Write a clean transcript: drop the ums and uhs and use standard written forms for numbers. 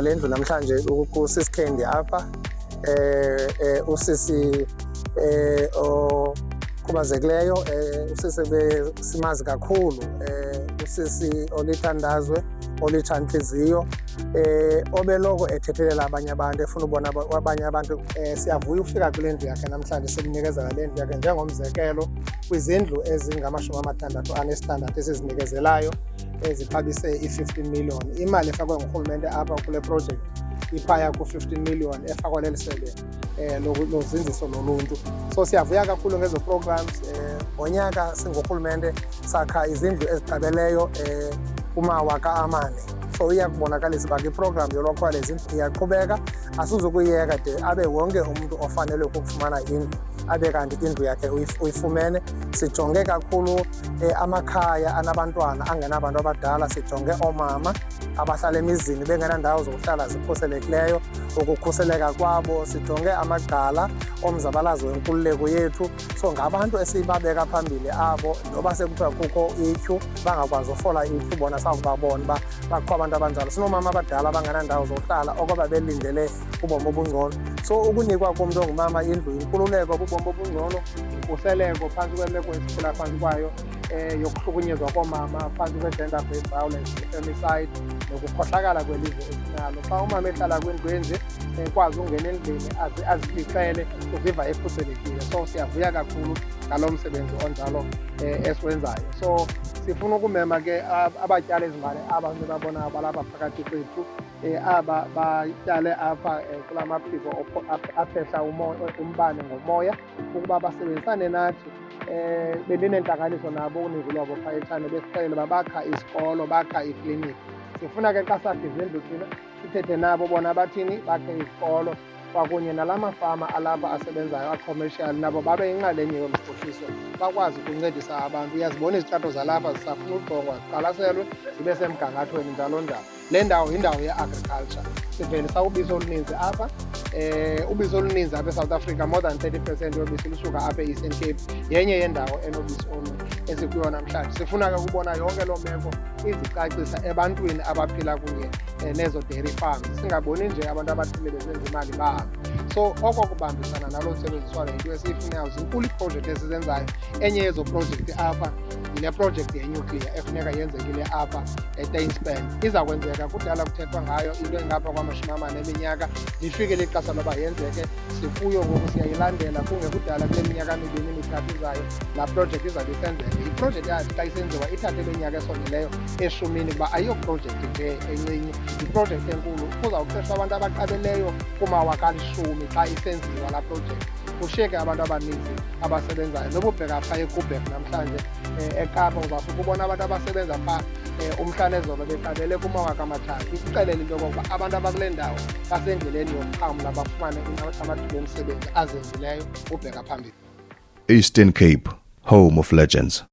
lendlu namhlanje kusisi Candy apha usisi okhubazekileyo usisi besimazi kakhulu usisi olithandazwe olithanhliziyo obeloko ethethelela abanye abantu efuna ubona abanye abantu siyavuya ukufika kule ndlu yakhe namhlanje simnikezela le ndlu yakhe njengomzekelo kwizindlu ezingama-66 esizinikezelayo ezixabise i-15 million. Imali efakwe ngurhulumente apha kule project iphaya ku-15 million efakwa leli sebe lozinziso noluntu. So siyavuya kakhulu ngezo programs. Ngonyaka singurhulumente sakha izindlu ezigqibeleyo kuma-4,000. So iyakubonakalisa uba iprogram yolwakhiwa lezi ndlu iyaqhubeka, asizukuyiyeka de abe wonke umuntu ofanele ukufumana indlu abe kanti indlu yakhe uyifumene. Sijonge kakhulu amakhaya anabantwana angenabantu abadala, sijonge oomama abahlala emizini bengenandawo zokuhlala zikhuselekileyo, ukukhuseleka kwabo, sijonge amagqala omzabalazo wenkululeko yethu. So ngabantu esibabeka phambili abo, noba sekuthiwa kukho ityhu bangakwazi ufola ityhu, bona sakubabona uba bakho abantu abanjalo. Sinoomama abadala abangenandawo zokuhlala okoba belindele ubomi obungcono. So ukunikwa komntu ongumama indlu yinkululeko kubomi obungcono, ukhuseleko phantsi kwemeko esiphila phantsi kwayo yokuhlukunyezwa koomama, phantsi kwe-gender-based violence, femicide, nokukhohlakala kwelizwe esinalo. Xa umama ehlala kwindlu enje ekwazi ungena endlini azibixele, uziva ekhuselekile. So siyavuya kakhulu ngalo msebenzi onjalo esiwenzayo. So sifuna ukumema ke abatyali ezimali aba nibabonayo balapha phakathi kwethu, aba batyale apha kula maphiko aphehla umbane ngomoya, ukuba basebenzisane nathi. Bendinentlanganiso nabo uninzi lwabo phaa eTshwane besixelela uba bakha isikolo, bakha ikliniki. Sifuna ke xa sakhe izindlu thina sithethe nabo bona bathini, bakhe izikolo kwakunye nala mafama alapha asebenzayo a-commercial nabo babe yinxalenye yolu phuhliso, bakwazi ukuncedisa abantu. Uyazibona izitrato zalapha zisafuna ujongwa, ziqalaselwe zibe semgangathweni njalo njalo. Le ndawo yindawo ye-agriculture, sivelisa ubisi oluninzi apha. Ubisi oluninzi apha eSouth Africa, more than 30% yobisi lusuka apha e-Eastern Cape, yenye yendawo enobisi esikuyo namhlanje. Sifuna ke ukubona yonke loo meko izicacisa ebantwini abaphila kunye nezo dairy farms, singaboni nje abantu abathile besenza imali bahambe. So oko kubambisana nalo nsebenziswano yinto esiyifunayo. Zinkulu iiprojekthi esizenzayo. Enye yezo projekthi apha yile projekthi yenuclear efuneka yenzekile apha eTainspan. Iza kwenzeka, kudala kuthethwa ngayo into engapha kwama-40 eminyaka, lifikele ixesha loba yenzeke. Sikuyo ngoku, siyayilandela. Kungekudala kule minyaka 2 3 izayo laa projekthi izawube isenzeka. Iprojekthi yathi xa isenziwa ithathe le minyaka esondeleyo 10 kuba ayiyo projekthi nje encinci, yiprojekthi enkulu. Kuzawuqeshwa abantu abaqabeleyo kuma-10,000 xa isenziwa laa projekthi. Kushiyeke abantu abaninzi abasebenzayo. Nobubheka phaa eKubeck namhlanje eKapa uzawufika ubona abantu abasebenza phaa umhla nezolo beqabele kuma-3,000. Ikuxelela into yokokuba abantu abakule ndawo basendleleni yokuxhamla bafumane amathuba omsebenzi azenzileyo ubheka phambili. Eastern Cape, home of legends.